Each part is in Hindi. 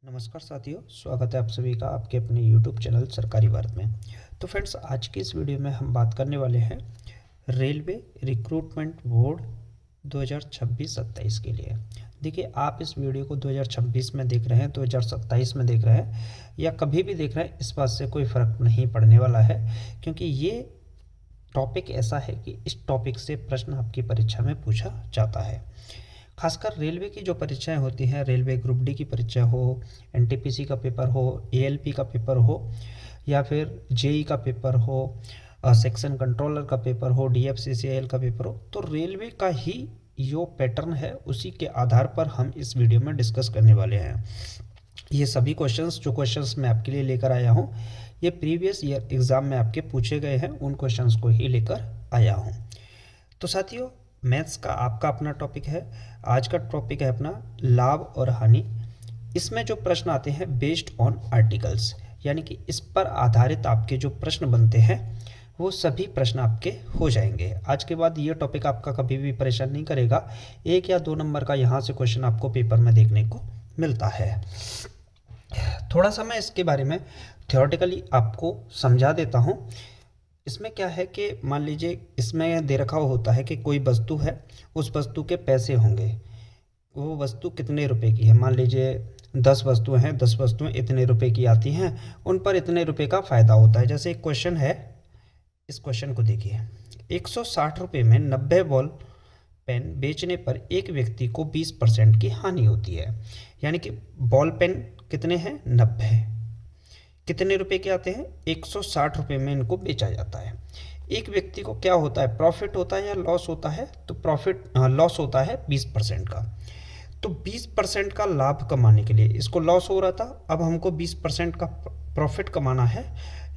नमस्कार साथियों, स्वागत है आप सभी का आपके अपने YouTube चैनल सरकारी भारत में। तो फ्रेंड्स, आज की इस वीडियो में हम बात करने वाले हैं रेलवे रिक्रूटमेंट बोर्ड 2026-27 के लिए। देखिए, आप इस वीडियो को 2026 में देख रहे हैं, 2027 में देख रहे हैं या कभी भी देख रहे हैं, इस बात से कोई फ़र्क नहीं पड़ने वाला है, क्योंकि ये टॉपिक ऐसा है कि इस टॉपिक से प्रश्न आपकी परीक्षा में पूछा जाता है। खासकर रेलवे की जो परीक्षाएं होती हैं, रेलवे ग्रुप डी की परीक्षा हो, एनटीपीसी का पेपर हो, एएलपी का पेपर हो, या फिर जेई का पेपर हो, सेक्शन कंट्रोलर का पेपर हो, डीएफसीसीआईएल का पेपर हो, तो रेलवे का ही जो पैटर्न है उसी के आधार पर हम इस वीडियो में डिस्कस करने वाले हैं। ये सभी क्वेश्चंस मैं आपके लिए लेकर आया हूँ, ये प्रीवियस ईयर एग्ज़ाम में आपके पूछे गए हैं, उन क्वेश्चंस को ही लेकर आया हूँ। तो साथियों, मैथ्स का आपका अपना टॉपिक है। आज का टॉपिक है अपना लाभ और हानि। इसमें जो प्रश्न आते हैं बेस्ड ऑन आर्टिकल्स, यानी कि इस पर आधारित आपके जो प्रश्न बनते हैं वो सभी प्रश्न आपके हो जाएंगे। आज के बाद ये टॉपिक आपका कभी भी परेशान नहीं करेगा। 1 या 2 नंबर का यहाँ से क्वेश्चन आपको पेपर में देखने को मिलता है। थोड़ा सा मैं इसके बारे में थ्योरेटिकली आपको समझा देता हूँ। इसमें क्या है कि मान लीजिए इसमें दे रखा होता है कि कोई वस्तु है, उस वस्तु के पैसे होंगे, वो वस्तु कितने रुपए की है। मान लीजिए 10 वस्तुएं हैं, 10 वस्तुएं इतने रुपए की आती हैं, उन पर इतने रुपए का फ़ायदा होता है। जैसे एक क्वेश्चन है, इस क्वेश्चन को देखिए। 160 रुपये में 90 बॉल पेन बेचने पर एक व्यक्ति को 20% की हानि होती है। यानी कि बॉल पेन कितने हैं? 90। कितने रुपए के आते हैं? 160 रुपये में इनको बेचा जाता है। एक व्यक्ति को क्या होता है, प्रॉफिट होता है या लॉस होता है? तो लॉस होता है 20% का। तो 20% का लाभ कमाने के लिए, इसको लॉस हो रहा था, अब हमको 20% का प्रॉफिट कमाना है।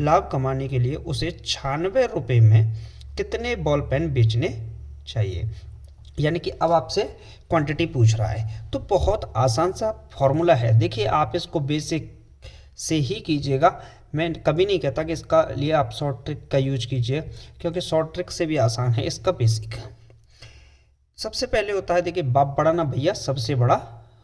लाभ कमाने के लिए उसे 96 रुपये में कितने बॉल पेन बेचने चाहिए। यानी कि अब आपसे क्वांटिटी पूछ रहा है। तो बहुत आसान सा फॉर्मूला है। देखिए, आप इसको बेसिक से ही कीजिएगा। मैं कभी नहीं कहता कि इसका लिए आप शॉर्ट ट्रिक का यूज कीजिए, क्योंकि शॉर्ट ट्रिक से भी आसान है इसका बेसिक। सबसे पहले होता है, देखिए, बाप बड़ा ना भैया, सबसे बड़ा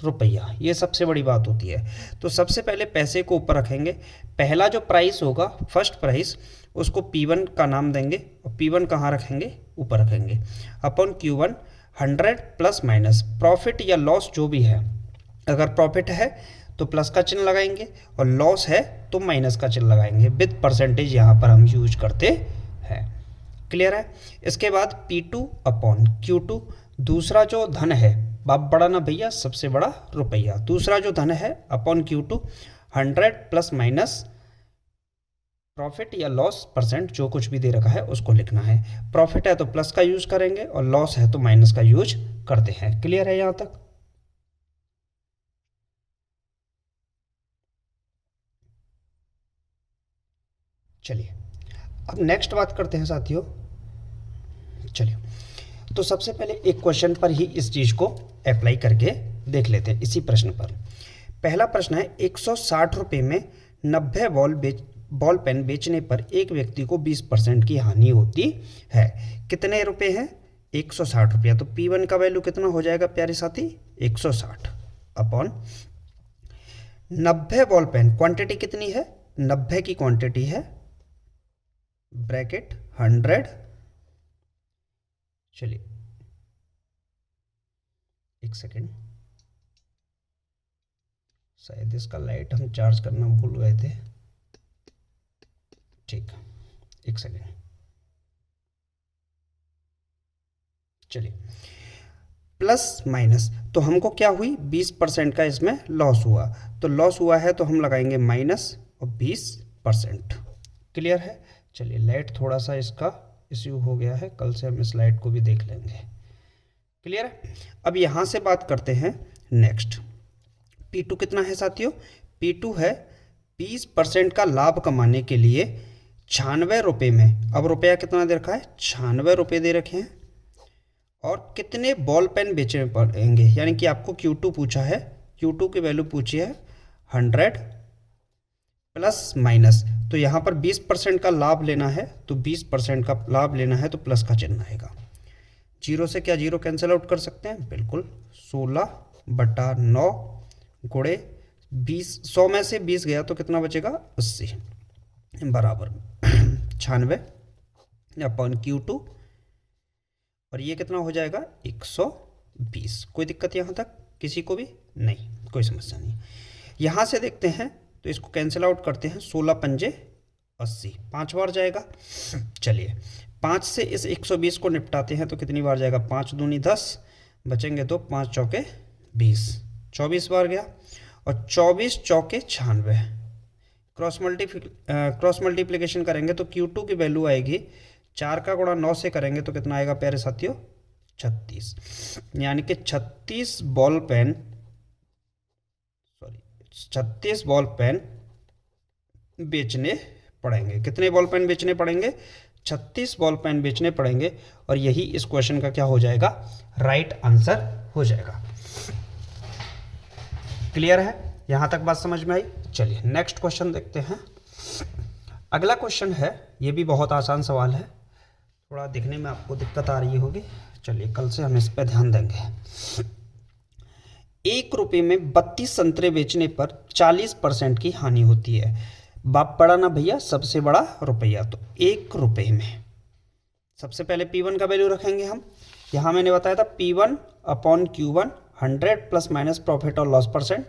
रुपया, ये सबसे बड़ी बात होती है। तो सबसे पहले पैसे को ऊपर रखेंगे। पहला जो प्राइस होगा, फर्स्ट प्राइस, उसको P1 का नाम देंगे, और P1 कहाँ रखेंगे? ऊपर रखेंगे, upon Q1 100 plus minus profit या लॉस जो भी है। अगर प्रॉफिट है तो प्लस का चिन्ह लगाएंगे, और लॉस है तो माइनस का चिन्ह लगाएंगे। विद परसेंटेज यहाँ पर हम यूज करते हैं। क्लियर है? इसके बाद P2 अपॉन Q2, दूसरा जो धन है, बाप बड़ा ना भैया, सबसे बड़ा रुपया, दूसरा जो धन है, upon Q2 100 plus minus profit या लॉस परसेंट, जो कुछ भी दे रखा है उसको लिखना है। प्रॉफिट है तो प्लस का यूज करेंगे, और लॉस है तो माइनस का यूज करते हैं। क्लियर है यहाँ तक? चलिए, अब नेक्स्ट बात करते हैं साथियों। चलिए, तो सबसे पहले एक क्वेश्चन पर ही इस चीज़ को अप्लाई करके देख लेते हैं। इसी प्रश्न पर पहला प्रश्न है, 160 रुपये में 90 बॉल पेन बेचने पर एक व्यक्ति को 20% की हानि होती है। कितने रुपए हैं? 160 रुपया। तो P1 का वैल्यू कितना हो जाएगा प्यारे साथी? 160 अपॉन 90 बॉल पेन, क्वांटिटी कितनी है? 90 की क्वांटिटी है, ब्रैकेट 100। चलिए एक सेकेंड, शायद इसका लाइट हम चार्ज करना भूल गए थे। ठीक, एक सेकेंड। चलिए, प्लस माइनस, तो हमको क्या हुई? 20% का इसमें लॉस हुआ। तो लॉस हुआ है तो हम लगाएंगे माइनस और 20%। क्लियर है? चलिए, लाइट थोड़ा सा इसका इश्यू हो गया है, कल से हम इस लाइट को भी देख लेंगे। क्लियर है? अब यहाँ से बात करते हैं नेक्स्ट। P2 कितना है साथियों? P2 है 20% का लाभ कमाने के लिए 96 रुपये में, अब रुपया कितना दे रखा है? 96 रुपये दे रखे हैं, और कितने बॉल पेन बेचने पड़ेंगे। यानी कि आपको Q2 पूछा है, Q2 की वैल्यू पूछी है 100 प्लस माइनस। तो यहाँ पर 20% का लाभ लेना है, तो 20% का लाभ लेना है तो प्लस का चिन्ह आएगा। जीरो से क्या जीरो कैंसिल आउट कर सकते हैं? बिल्कुल, 16/9 गुणे 20, 100 में से 20 गया तो कितना बचेगा 80 बराबर 96 अपॉन Q2 और ये कितना हो जाएगा 120। कोई दिक्कत यहाँ तक किसी को भी नहीं, कोई समस्या नहीं। यहाँ से देखते हैं तो इसको कैंसिल आउट करते हैं, 16 पंजे 80, 5 बार जाएगा। चलिए 5 से इस 120 को निपटाते हैं तो कितनी बार जाएगा, 5 दूनी 10, बचेंगे 2, 5 चौके 20, 24 बार गया और 24 चौके 96। क्रॉस मल्टीप्लिकेशन करेंगे तो Q2 की वैल्यू आएगी 4 का गुणा 9 से करेंगे तो कितना आएगा प्यारे साथियों 36, यानी कि 36 बॉल पेन बेचने पड़ेंगे। कितने बॉल पेन बेचने पड़ेंगे, 36 बॉल पेन बेचने पड़ेंगे और यही इस क्वेश्चन का क्या हो जाएगा, राइट आंसर हो जाएगा। क्लियर है, यहां तक बात समझ में आई। चलिए नेक्स्ट क्वेश्चन देखते हैं। अगला क्वेश्चन है, ये भी बहुत आसान सवाल है, थोड़ा दिखने में आपको दिक्कत आ रही होगी, चलिए कल से हम इस पर ध्यान देंगे। 1 रुपये में 32 संतरे बेचने पर 40% की हानि होती है। बाप बड़ा ना भैया सबसे बड़ा रुपया, तो 1 रुपये में सबसे पहले P1 का वैल्यू रखेंगे हम। यहाँ मैंने बताया था P1 upon Q1 100 plus minus profit और loss percent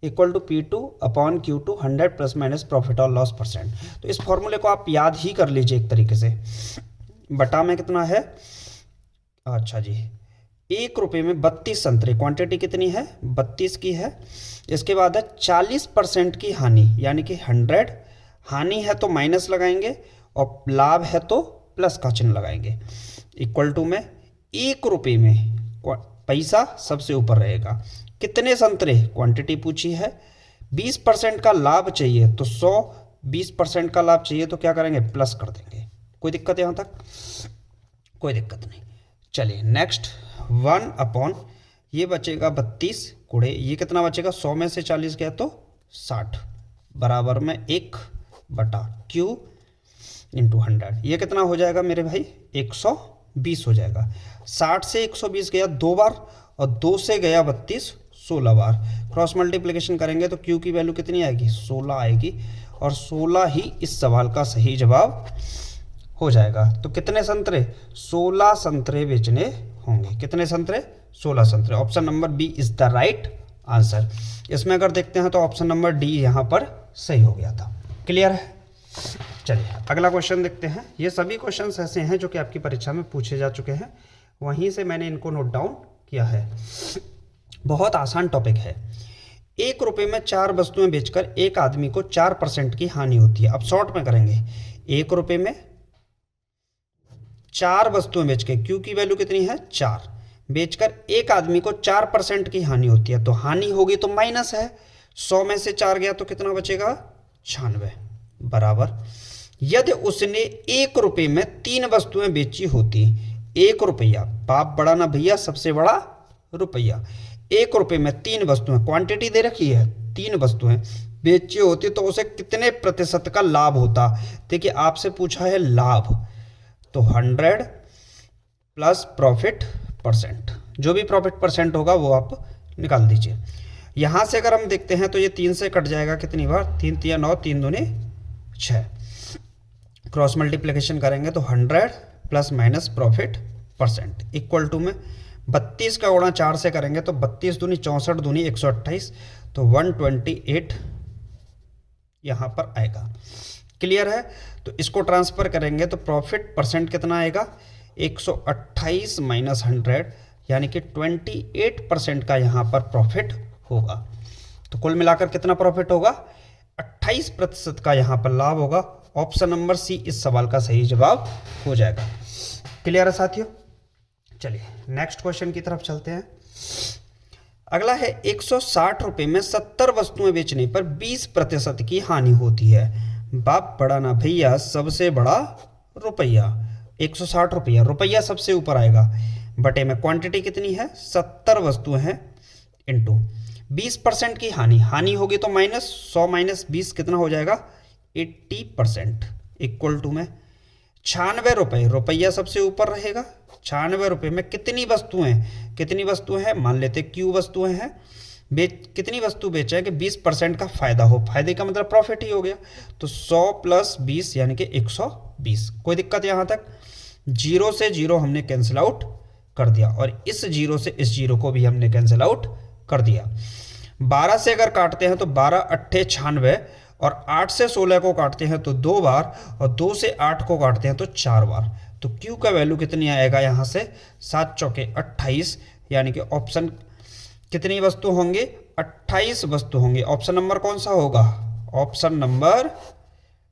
equal to P2 upon Q2 100 plus minus profit और लॉस परसेंट। तो इस फॉर्मूले को आप याद ही कर लीजिए एक तरीके से। बटा में कितना है, अच्छा जी 1 रुपये में 32 संतरे, क्वांटिटी कितनी है 32 की है। इसके बाद है 40% की हानि, यानी कि 100, हानि है तो माइनस लगाएंगे और लाभ है तो प्लस का चिन्ह लगाएंगे। इक्वल टू में 1 रुपये में पैसा सबसे ऊपर रहेगा, कितने संतरे क्वांटिटी पूछी है, 20% का लाभ चाहिए तो 100, 20% का लाभ चाहिए तो क्या करेंगे प्लस कर देंगे। कोई दिक्कत यहाँ तक, कोई दिक्कत नहीं। चलिए नेक्स्ट 1 अपॉन ये बचेगा 32 कुड़े ये कितना बचेगा, 100 में से 40 गया तो 60 बराबर में 1 बटा Q इंटू 100, ये कितना हो जाएगा मेरे भाई 120 हो जाएगा। 60 से 120 गया 2 बार और 2 से गया 32 16 बार। क्रॉस मल्टीप्लिकेशन करेंगे तो Q की वैल्यू कितनी आएगी 16 आएगी और 16 ही इस सवाल का सही जवाब हो जाएगा। तो कितने संतरे, 16 संतरे बेचने होंगे। कितने संतरे, 16 संतरे। Option number B is the right answer. इसमें अगर देखते हैं तो ऑप्शन नंबर डी यहाँ पर सही हो गया था। क्लियर है। चलिए अगला क्वेश्चन देखते हैं। ये सभी क्वेश्चंस ऐसे हैं जो कि आपकी परीक्षा में पूछे जा चुके हैं, वहीं से मैंने इनको नोट डाउन किया है। बहुत आसान टॉपिक है। 1 रुपये में 4 वस्तुएं बेचकर एक आदमी को 4% की हानि होती है। अब शॉर्ट में करेंगे, 1 रुपये में 4 वस्तुएं बेच के, क्यू की वैल्यू कितनी है 4, बेचकर एक आदमी को 4% की हानि होती है। तो हानि होगी तो माइनस है, 100 में से 4 गया तो कितना बचेगा 96 बराबर, यदि उसने 1 रुपये में 3 वस्तुएं बेची होती, 1 रुपया, बाप बड़ा ना भैया सबसे बड़ा रुपया, 1 रुपये में 3 वस्तुएं, क्वांटिटी दे रखी है 3 वस्तुएं बेची होती तो उसे कितने प्रतिशत का लाभ होता। देखिए आपसे पूछा है लाभ, तो 100 प्लस प्रॉफिट परसेंट, जो भी प्रॉफिट परसेंट होगा वो आप निकाल दीजिए। यहाँ से अगर हम देखते हैं तो ये 3 से कट जाएगा कितनी बार, 3 तिया 9, 3 दूनी 6। क्रॉस मल्टीप्लिकेशन करेंगे तो 100 plus minus profit percent equal to में 32 का गुणा 4 से करेंगे तो 32 दूनी 64 दूनी 128, तो 128 यहाँ पर आएगा। क्लियर है। तो इसको ट्रांसफर करेंगे तो प्रॉफिट परसेंट कितना आएगा 128 माइनस 100, यानी कि 28% का यहाँ पर प्रॉफिट होगा। तो कुल मिलाकर कितना प्रॉफिट होगा 28% का यहाँ पर लाभ होगा। ऑप्शन नंबर सी इस सवाल का सही जवाब हो जाएगा। क्लियर है साथियों। चलिए नेक्स्ट क्वेश्चन की तरफ चलते हैं। अगला है 160 रुपये में 70 वस्तुएं बेचने पर 20% की हानि होती है। बाप बड़ा ना भैया सबसे बड़ा रुपया, 160 रुपया, रुपया सबसे ऊपर आएगा, बटे में क्वांटिटी कितनी है 70 वस्तुएं हैं, इंटू 20% की हानि, हानि होगी तो माइनस 100 माइनस 20 कितना हो जाएगा 80%, इक्वल टू में 96 रुपये, रुपया सबसे ऊपर रहेगा, 96 रुपये में कितनी वस्तुएं हैं, मान लेते क्यू वस्तुएं हैं, कितनी वस्तु बेचे कि 20% का फायदा हो, फायदे का मतलब प्रॉफिट ही हो गया। तो 100 + 20 यानी कि 120। कोई दिक्कत यहाँ तक? जीरो से जीरो हमने कैंसिल आउट कर दिया और इस जीरो से इस जीरो को भी हमने कैंसिल आउट कर दिया। 12 से अगर काटते हैं तो 12 अट्ठे 96 और 8 से 16 को काटते हैं तो 2 बार और 2 से 8 को काटते हैं तो 4 बार। तो Q का वैल्यू कितनी आएगा यहाँ से? 7 चौके 28 यानी कि ऑप्शन कितनी वस्तु होंगे? 28 वस्तु होंगे। ऑप्शन नंबर कौन सा होगा? Option number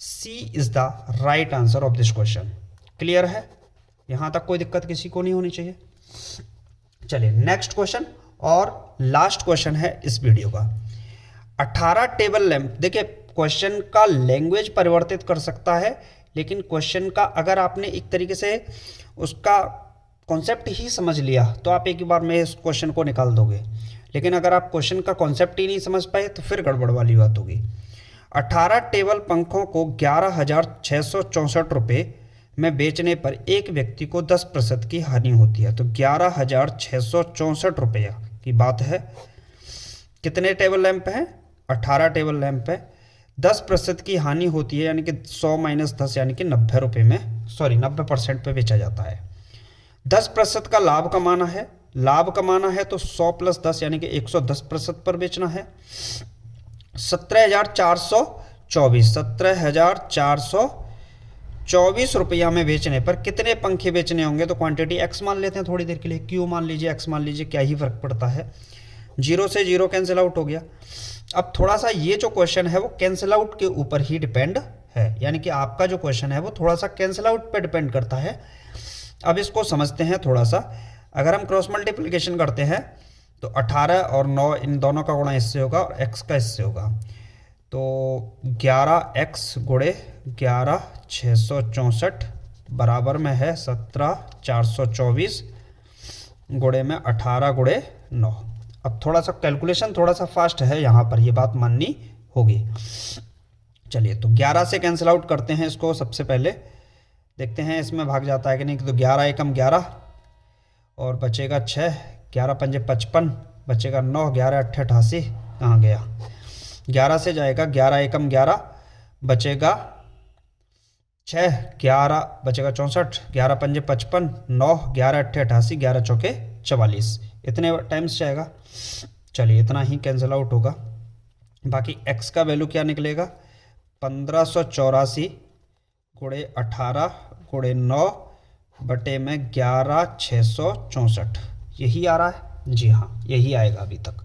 C is the right answer of this question. Clear है? यहां तक कोई दिक्कत किसी को नहीं होनी चाहिए। चलिए नेक्स्ट क्वेश्चन और लास्ट क्वेश्चन है इस वीडियो का। 18 टेबल लैंप। देखिए क्वेश्चन का लैंग्वेज परिवर्तित कर सकता है, लेकिन क्वेश्चन का अगर आपने एक तरीके से उसका कॉन्सेप्ट ही समझ लिया तो आप एक ही बार में इस क्वेश्चन को निकाल दोगे। लेकिन अगर आप क्वेश्चन का कॉन्सेप्ट ही नहीं समझ पाए तो फिर गड़बड़ वाली बात होगी। 18 टेबल पंखों को 11,664 रुपये में बेचने पर एक व्यक्ति को 10% की हानि होती है। तो 11,664 रुपये की बात है। कितने टेबल लैंप हैं? 18 टेबल लैंप है। 10% की हानि होती है यानी कि 100 - 10 यानी कि 90 रुपये में, सॉरी 90% पे बेचा जाता है। 10% का लाभ कमाना है। लाभ कमाना है तो 100 + 10 यानी कि 110% पर बेचना है। 17,424 रुपया में बेचने पर कितने पंखे बेचने होंगे? तो क्वांटिटी एक्स मान लेते हैं थोड़ी देर के लिए, क्यू मान लीजिए, एक्स मान लीजिए, क्या ही फर्क पड़ता है। जीरो से जीरो कैंसिल आउट हो गया। अब थोड़ा सा ये जो क्वेश्चन है वो कैंसिल आउट के ऊपर ही डिपेंड है, यानी कि आपका जो क्वेश्चन है वो थोड़ा सा कैंसिल आउट पे डिपेंड करता है। अब इसको समझते हैं थोड़ा सा। अगर हम क्रॉस मल्टीप्लिकेशन करते हैं तो 18 और 9 इन दोनों का गुणा इससे होगा और x का इससे होगा। तो 11x गुणे 11,664 बराबर में है 17,424 गुणे में 18 गुणे 9। अब थोड़ा सा कैलकुलेशन थोड़ा सा फास्ट है, यहाँ पर ये बात माननी होगी। चलिए तो 11 से कैंसिल आउट करते हैं इसको। सबसे पहले देखते हैं इसमें भाग जाता है कि नहीं। तो 11 एकम 11 और बचेगा 6, 11 पंजे 55, बचेगा 9, 11 अट्ठे 88, कहाँ गया? 11 से जाएगा 11 एकम 11 बचेगा 6, 11 बचेगा 64, 11 पंजे 55, 9, 11 अट्ठे 88, 11 चौके 44, इतने टाइम्स जाएगा। चलिए इतना ही कैंसिल आउट होगा। बाकी x का वैल्यू क्या निकलेगा? 1584 गुणे 18 गुणे 9 बटे में 11,664, यही आ रहा है। जी हाँ, यही आएगा अभी तक।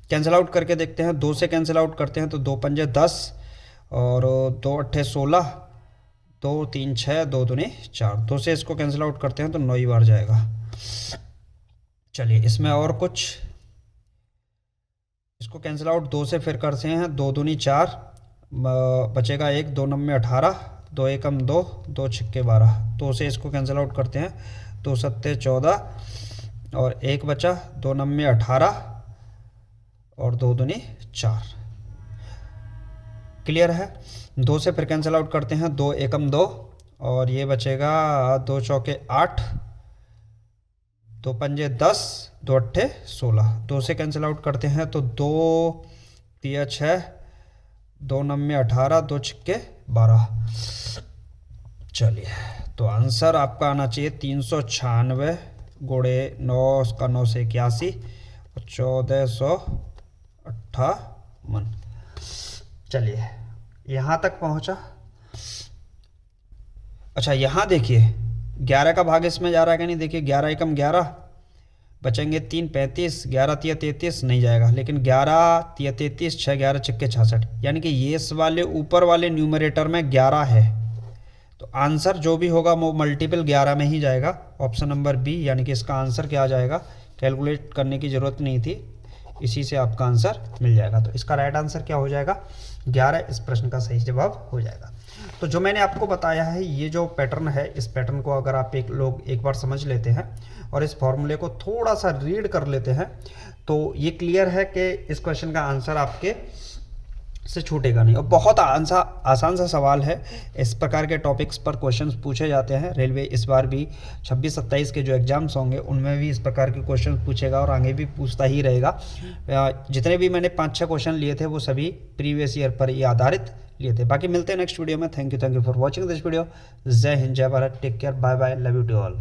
कैंसिल आउट करके देखते हैं। 2 से कैंसिल आउट करते हैं तो 2 पंजे 10 और 2 अट्ठे 16, 2 3 6, 2 दूनी 4। 2 से इसको कैंसिल आउट करते हैं तो 9 ही बार जाएगा। चलिए इसमें और कुछ, इसको कैंसिल आउट 2 से फिर करते हैं। 2 दूनी 4, बचेगा 1, 2 नम्मे 18, 2 एकम 2, 2 छिक्के 12। 2 से इसको कैंसिल आउट करते हैं। 2 सत्ते 14 और 1 बचा, 2 नम्मे 18 और 2 दूनी 4। क्लियर है? 2 से फिर कैंसिल आउट करते हैं। 2 एकम 2 और ये बचेगा 2 चौके 8, 2 पंजे 10, 2 अट्ठे 16। 2 से कैंसिल आउट करते हैं तो 2 तिया 6, 2 नम्मे 18, 2 छिक्के 12। चलिए तो आंसर आपका आना चाहिए 396 गुणे 9 का 9 से 81 और 1458। चलिए यहाँ तक पहुँचा। अच्छा यहाँ देखिए 11 का भाग इसमें जा रहा है कि नहीं? देखिए 11 एकम 11 बचेंगे 3 35, 11 तिया 33 नहीं जाएगा, लेकिन 11 तिया 33, 6 11 छिक्के 66, यानी कि ये इस वाले ऊपर वाले न्यूमरेटर में 11 है। तो आंसर जो भी होगा वो मल्टीपल 11 में ही जाएगा। ऑप्शन नंबर बी, यानी कि इसका आंसर क्या आ जाएगा? कैलकुलेट करने की ज़रूरत नहीं थी, इसी से आपका आंसर मिल जाएगा। तो इसका राइट आंसर क्या हो जाएगा? 11 इस प्रश्न का सही जवाब हो जाएगा। तो जो मैंने आपको बताया है ये जो पैटर्न है, इस पैटर्न को अगर आप एक बार समझ लेते हैं और इस फॉर्मूले को थोड़ा सा रीड कर लेते हैं तो ये क्लियर है कि इस क्वेश्चन का आंसर आपके से छूटेगा नहीं। और बहुत आसान सा सवाल है। इस प्रकार के टॉपिक्स पर क्वेश्चंस पूछे जाते हैं। रेलवे इस बार भी 26-27 के जो एग्ज़ाम्स होंगे उनमें भी इस प्रकार के क्वेश्चन पूछेगा और आगे भी पूछता ही रहेगा। जितने भी मैंने 5-6 क्वेश्चन लिए थे वो सभी प्रीवियस ईयर पर ही आधारित लिए थे। बाकी मिलते हैं नेक्स्ट वीडियो में। Thank you for watching this video. जय हिंद, जय Bharat, take care, bye bye, love you to all.